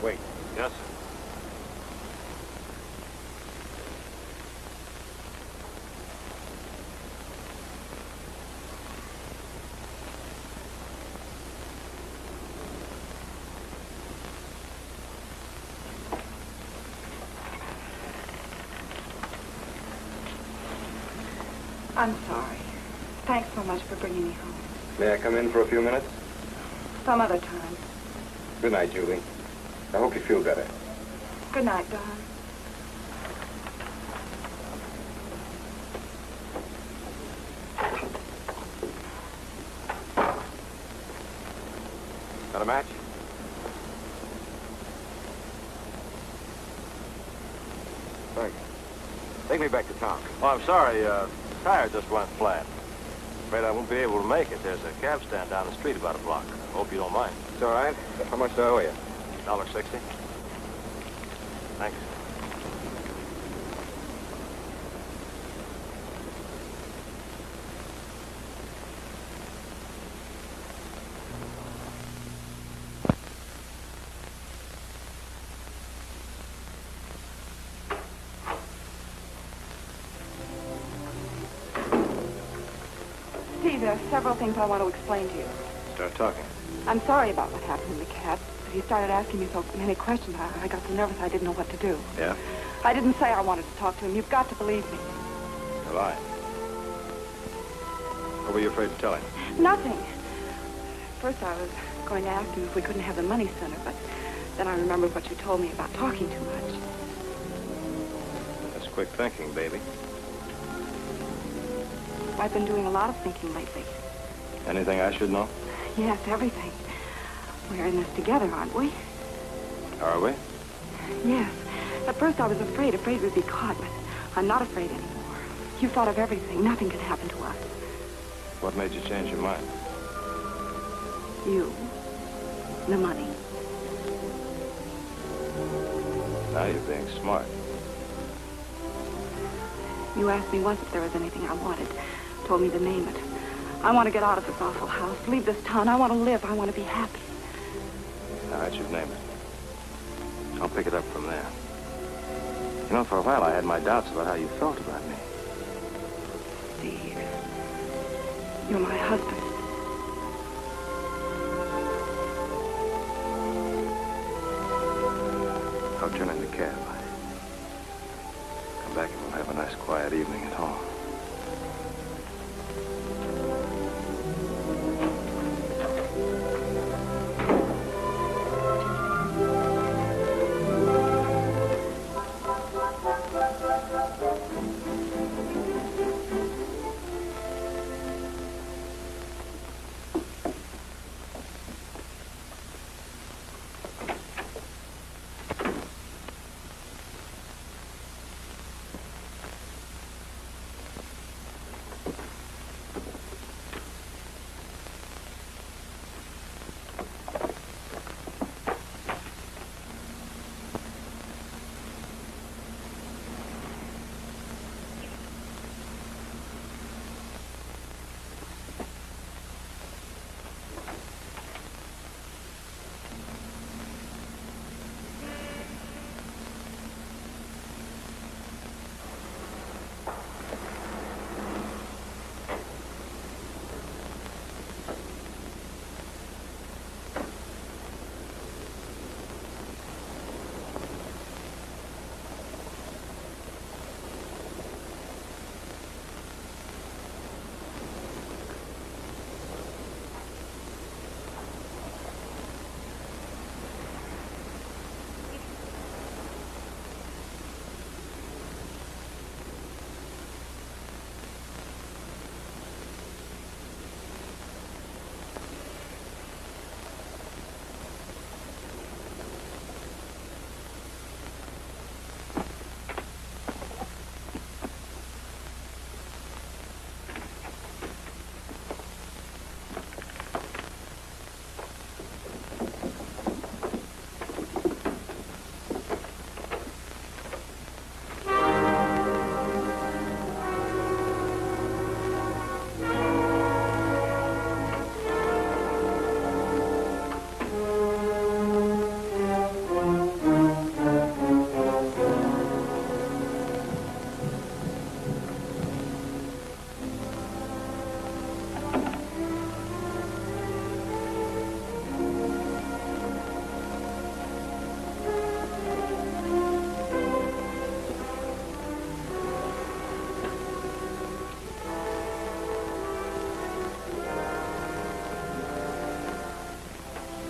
Wait. Yes, sir. I'm sorry. Thanks so much for bringing me home. May I come in for a few minutes? Some other time. Good night, Julie. I hope you feel better. Good night, Don. Got a match? Thank you. Take me back to town. Oh, I'm sorry. Tire just went flat. Afraid I won't be able to make it. There's a cab stand down the street about a block. Hope you don't mind. It's all right. How much do I owe you? $1.60. Thanks. Steve, there are several things I want to explain to you. Start talking. I'm sorry about what happened in the cab, but he started asking me so many questions. I got so nervous I didn't know what to do. Yeah? I didn't say I wanted to talk to him. You've got to believe me. A lie. What were you afraid to tell him? Nothing. First, I was going to ask him if we couldn't have the money sooner, but then I remembered what you told me about talking too much. That's quick thinking, baby. I've been doing a lot of thinking lately. Anything I should know? Yes, everything. We're in this together, aren't we? Are we? Yes. At first I was afraid we'd be caught, but I'm not afraid anymore. You thought of everything. Nothing could happen to us. What made you change your mind? You. The money. Now you're being smart. You asked me once if there was anything I wanted. Told me to name it. I want to get out of this awful house, leave this town. I want to live. I want to be happy. All right, you've named it. I'll pick it up from there. You know, for a while I had my doubts about how you felt about me. Steve, you're my husband. I'll turn in the cab. Come back and we'll have a nice quiet evening at home.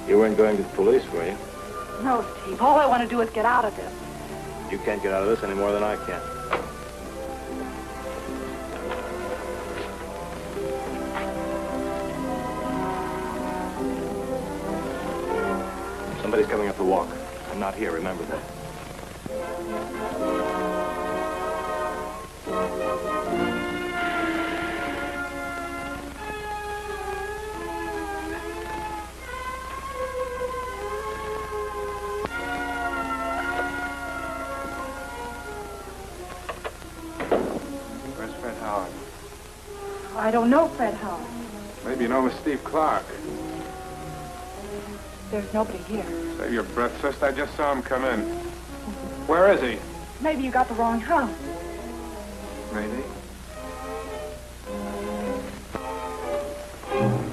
You weren't going to the police, were you? No, Steve. All I want to do is get out of this. You can't get out of this any more than I can. Somebody's coming up the walk. I'm not here, remember that. Where's Fred Howard? I don't know Fred Howard. Maybe you know Miss Steve Clark. There's nobody here. Save your breath, sister. I just saw him come in. Where is he? Maybe you got the wrong house. Maybe.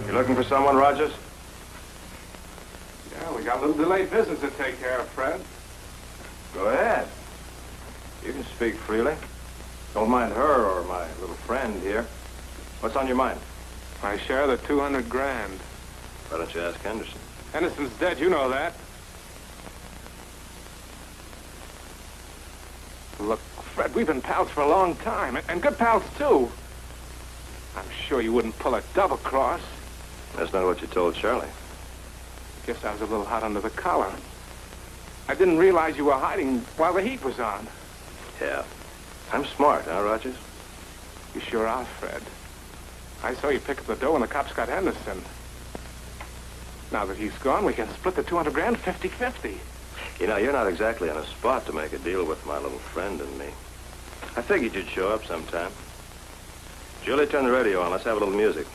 You looking for someone, Rogers? Yeah, we got a little delayed business to take care of, Fred. Go ahead. You can speak freely. Don't mind her or my little friend here. What's on your mind? My share of the 200 grand. Why don't you ask Henderson? Henderson's dead, you know that. Look, Fred, we've been pals for a long time, and good pals, too. I'm sure you wouldn't pull a double cross. That's not what you told Charlie. Guess I was a little hot under the collar. I didn't realize you were hiding while the heat was on. Yeah. I'm smart, huh, Rogers? You sure are, Fred. I saw you pick up the dough when the cops got Henderson. Now that he's gone, we can split the 200 grand 50-50. You know, you're not exactly on a spot to make a deal with my little friend and me. I figured you'd show up sometime. Julie, turn the radio on. Let's have a little music.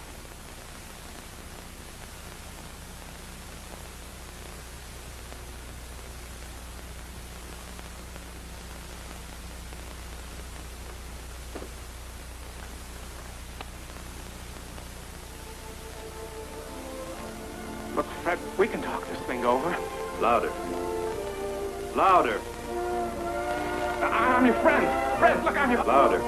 Look, Fred, we can talk this thing over. Louder. Louder. I'm your friend. Fred, look, I'm your... Louder.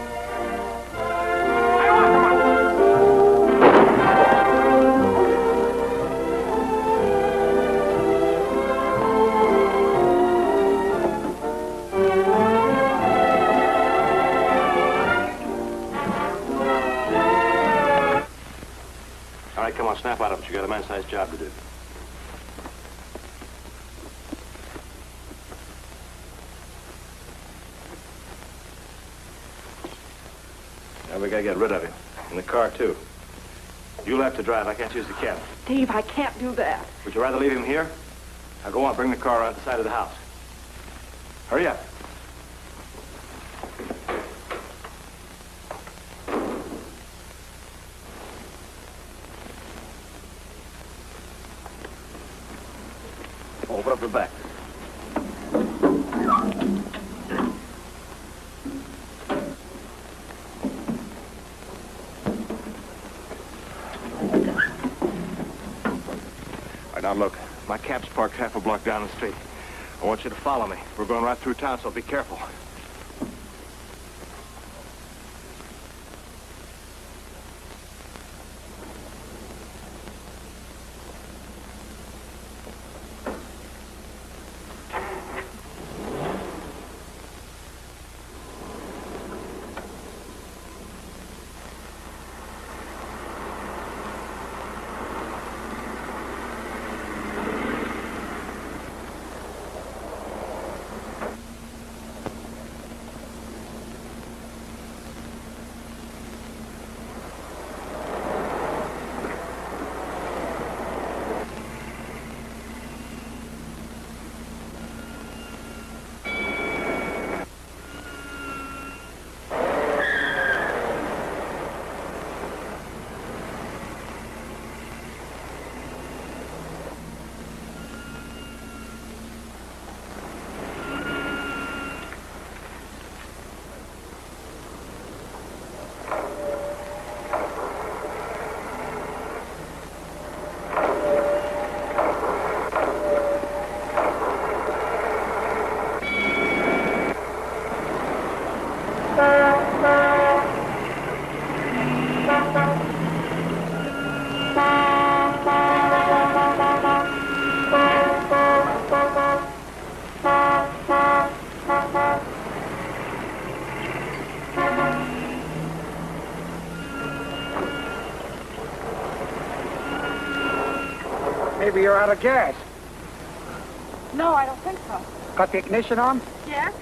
All right, come on, snap out of it. You got a man-sized job to do. Now we gotta get rid of him. In the car, too. You'll have to drive. I can't use the cab. Steve, I can't do that. Would you rather leave him here? Now go on, bring the car around the side of the house. Hurry up. Open up the back. All right, now look, my cab's parked half a block down the street. I want you to follow me. We're going right through town, so be careful. Maybe you're out of gas. No, I don't think so. Got the ignition on? Yes?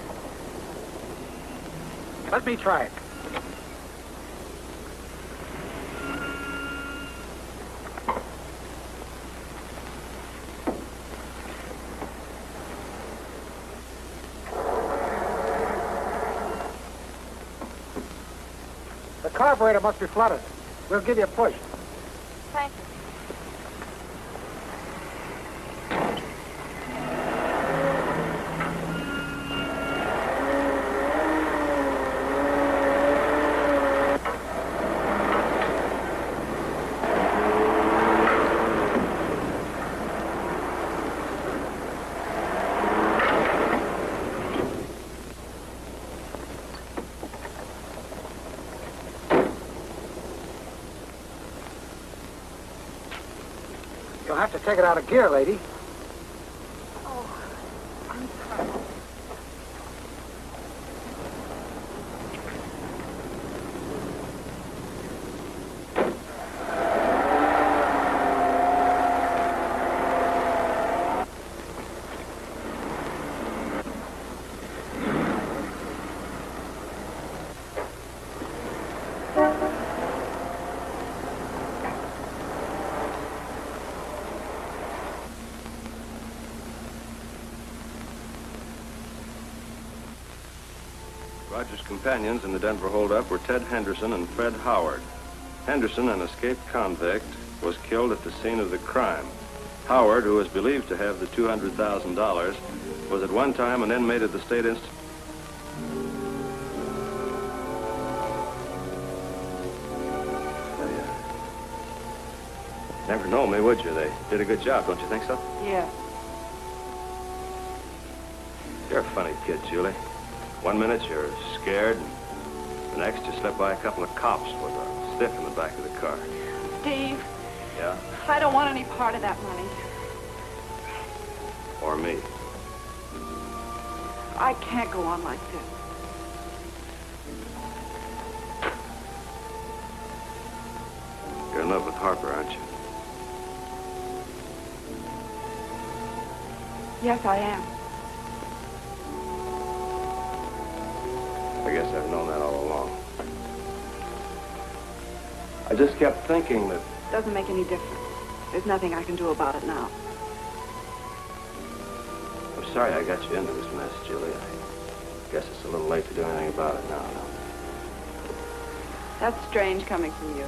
Let me try it. The carburetor must be flooded. We'll give you a push. Thank you. You'll have to take it out of gear, lady. Oh, I'm sorry. Roger's companions in the Denver holdup were Ted Henderson and Fred Howard. Henderson, an escaped convict, was killed at the scene of the crime. Howard, who was believed to have the $200,000, was at one time an inmate of the State Institute. Never know me, would you? They did a good job, don't you think so? Yeah. You're a funny kid, Julie. One minute you're scared, and the next you slip by a couple of cops with a stick in the back of the car. Steve, Yeah? I don't want any part of that money. Or me. I can't go on like this. You're in love with Harper, aren't you? Yes, I am. I guess I've known that all along. I just kept thinking that... Doesn't make any difference. There's nothing I can do about it now. I'm sorry I got you into this mess, Julie. I guess it's a little late to do anything about it now. That's strange coming from you.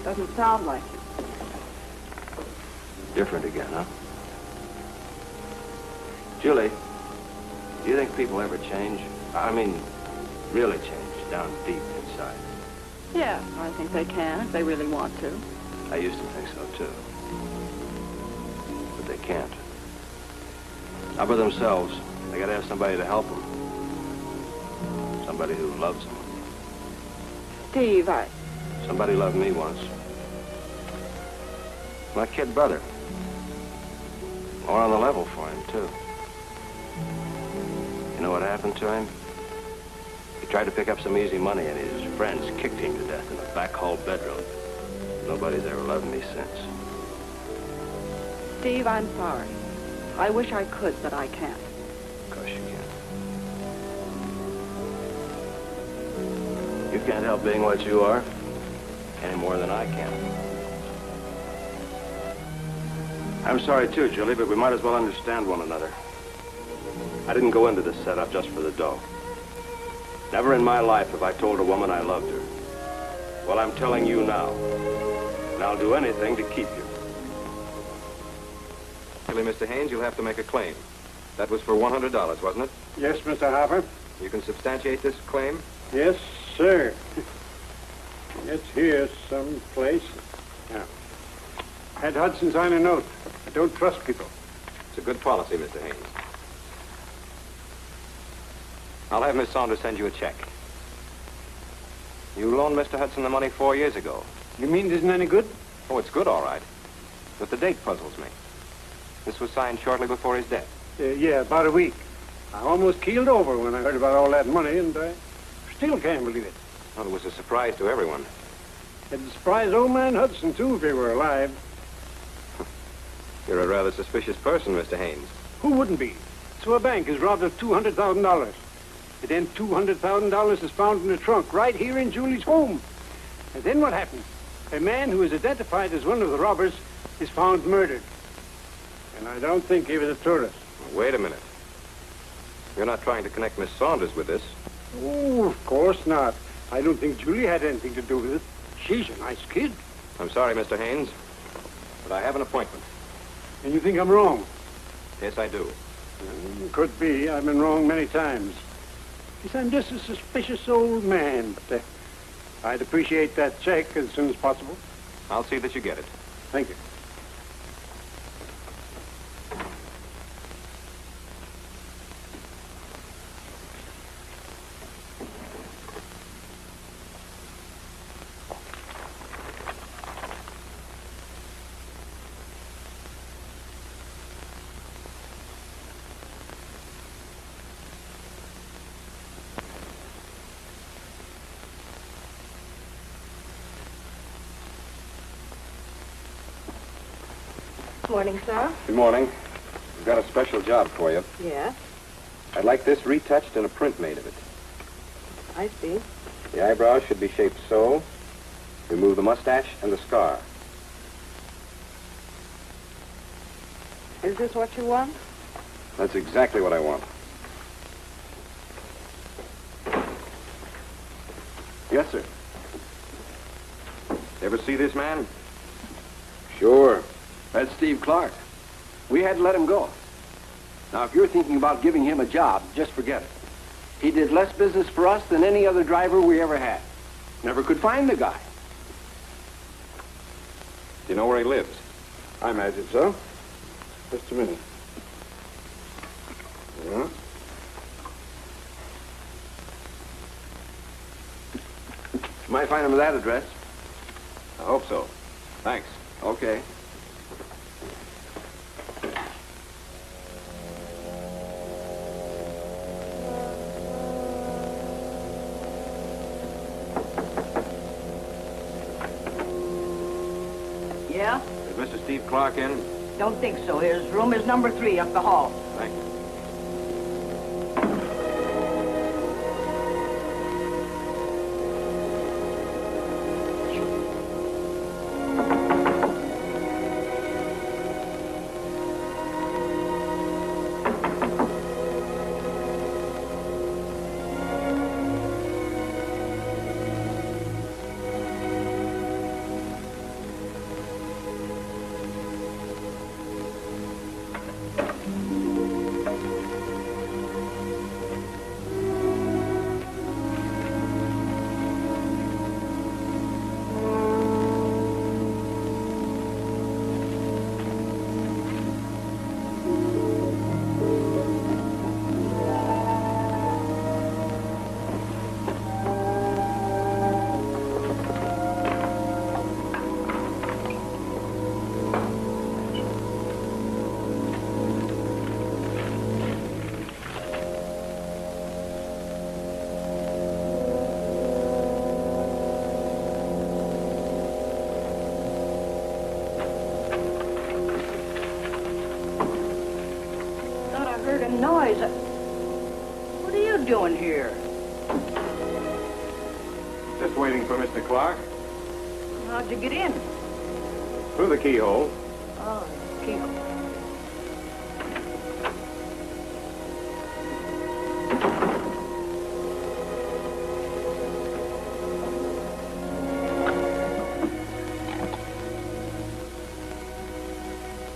Doesn't sound like it. Different again, huh? Julie, do you think people ever change? I mean, really change down deep inside? Yeah, I think they can if they really want to. I used to think so, too. But they can't. Not by themselves. They gotta have somebody to help them. Somebody who loves them. Steve, Somebody loved me once. My kid brother. More on the level for him, too. You know what happened to him? He tried to pick up some easy money, and his friends kicked him to death in a back hall bedroom. Nobody's ever loved me since. Steve, I'm sorry. I wish I could, but I can't. Of course you can. You can't help being what you are any more than I can. I'm sorry, too, Julie, but we might as well understand one another. I didn't go into this setup just for the dough. Never in my life have I told a woman I loved her. Well, I'm telling you now. And I'll do anything to keep you. Really, Mr. Haynes, you'll have to make a claim. That was for $100, wasn't it? Yes, Mr. Harper. You can substantiate this claim? Yes, sir. It's here someplace. Yeah. Had Hudson sign a note. I don't trust people. It's a good policy, Mr. Haynes. I'll have Miss Saunders send you a check. You loaned Mr. Hudson the money 4 years ago. You mean it isn't any good? Oh, it's good, all right. But the date puzzles me. This was signed shortly before his death. Yeah, about a week. I almost keeled over when I heard about all that money, and I still can't believe it. Well, it was a surprise to everyone. It'd surprise old man Hudson, too, if he were alive. You're a rather suspicious person, Mr. Haynes. Who wouldn't be? So a bank is robbed of $200,000. And then $200,000 is found in the trunk right here in Julie's home. And then what happens? A man who is identified as one of the robbers is found murdered. And I don't think he was a tourist. Wait a minute. You're not trying to connect Miss Saunders with this? Oh, of course not. I don't think Julie had anything to do with it. She's a nice kid. I'm sorry, Mr. Haynes, but I have an appointment. And you think I'm wrong? Yes, I do. Could be. I've been wrong many times. Yes, I'm just a suspicious old man. But, I'd appreciate that check as soon as possible. I'll see that you get it. Thank you. Morning, sir. Good morning. We've got a special job for you. Yes, I'd like this retouched and a print made of it. I see. The eyebrows should be shaped so. Remove the mustache and the scar. Is this what you want? That's exactly what I want. Yes, sir. Ever see this man? Sure. That's Steve Clark. We had to let him go. Now, if you're thinking about giving him a job, just forget it. He did less business for us than any other driver we ever had. Never could find the guy. Do you know where he lives? I imagine so. Just a minute. Yeah. You might find him at that address. I hope so. Thanks. Okay. Yeah? Is Mr. Steve Clark in? Don't think so. His room is number 3 up the hall. Thank you. Noise. What are you doing here? Just waiting for Mr. Clark. How'd you get in? Through the keyhole. Oh, keyhole.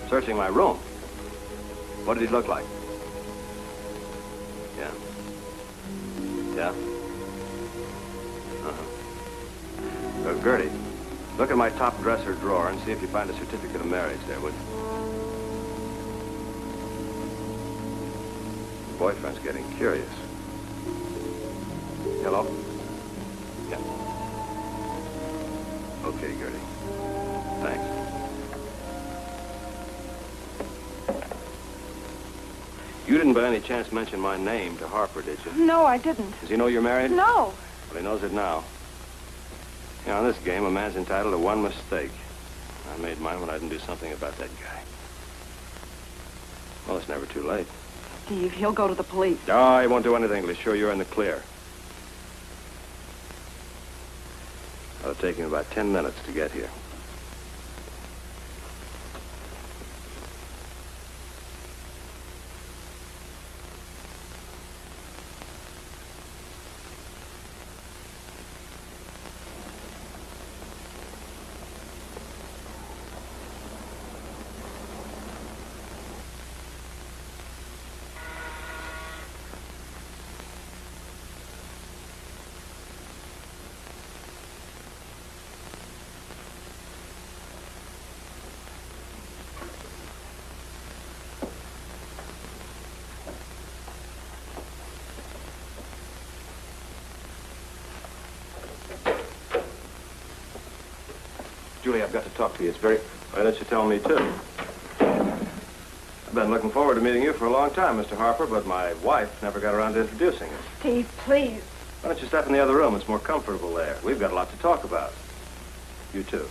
Searching my room. What did he look like? Yeah. Yeah? Gertie, look at my top dresser drawer and see if you find a certificate of marriage there, would you? The boyfriend's getting curious. Hello? Yeah. Okay, Gertie. Thanks. You didn't by any chance mention my name to Harper, did you? No, I didn't. Does he know you're married? No. Well, he knows it now. You know, in this game, a man's entitled to one mistake. I made mine when I didn't do something about that guy. Well, it's never too late. Steve, he'll go to the police. No, he won't do anything to be sure you're in the clear. It'll take him about 10 minutes to get here. Julie, I've got to talk to you. It's very... Why don't you tell me, too? I've been looking forward to meeting you for a long time, Mr. Harper, but my wife never got around to introducing us. Steve, please. Why don't you step in the other room? It's more comfortable there. We've got a lot to talk about. You, too.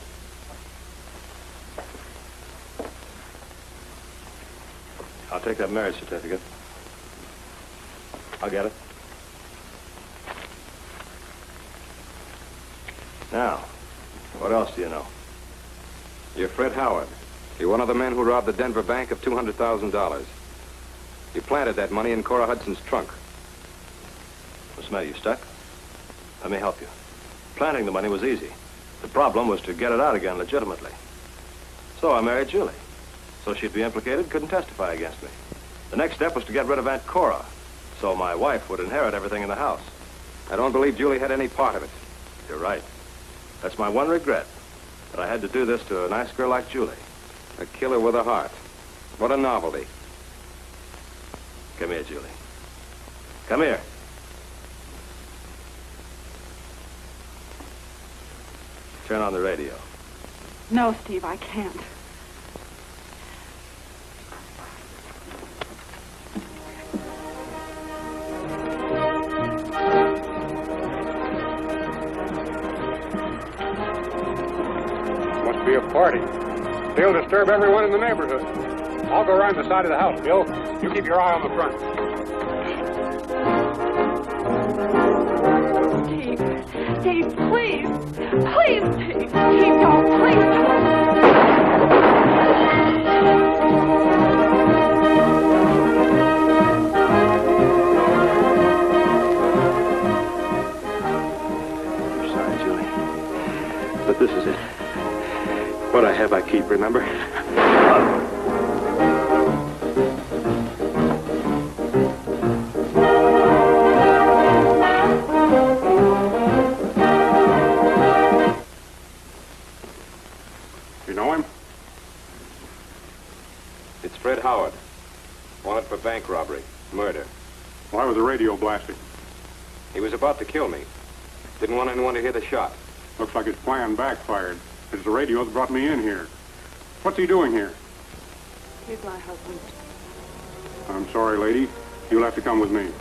I'll take that marriage certificate. I'll get it. Now, what else do you know? You're Fred Howard. You're one of the men who robbed the Denver bank of $200,000. You planted that money in Cora Hudson's trunk. What's the matter? You stuck? Let me help you. Planting the money was easy. The problem was to get it out again legitimately. So I married Julie. So she'd be implicated, couldn't testify against me. The next step was to get rid of Aunt Cora, so my wife would inherit everything in the house. I don't believe Julie had any part of it. You're right. That's my one regret, that I had to do this to a nice girl like Julie. A killer with a heart. What a novelty. Come here, Julie. Come here. Turn on the radio. No, Steve, I can't. Must be a party. They'll disturb everyone in the neighborhood. I'll go around the side of the house, Bill. You keep your eye on the front. Steve, please. Please, Steve. Steve, don't. Please don't. I'm sorry, Julie. But this is it. What I have, I keep, remember? You know him? It's Fred Howard. Wanted for bank robbery. Murder. Why was the radio blasting? He was about to kill me. Didn't want anyone to hear the shot. Looks like his plan backfired. It's the radio that brought me in here. What's he doing here? He's my husband. I'm sorry, lady. You'll have to come with me.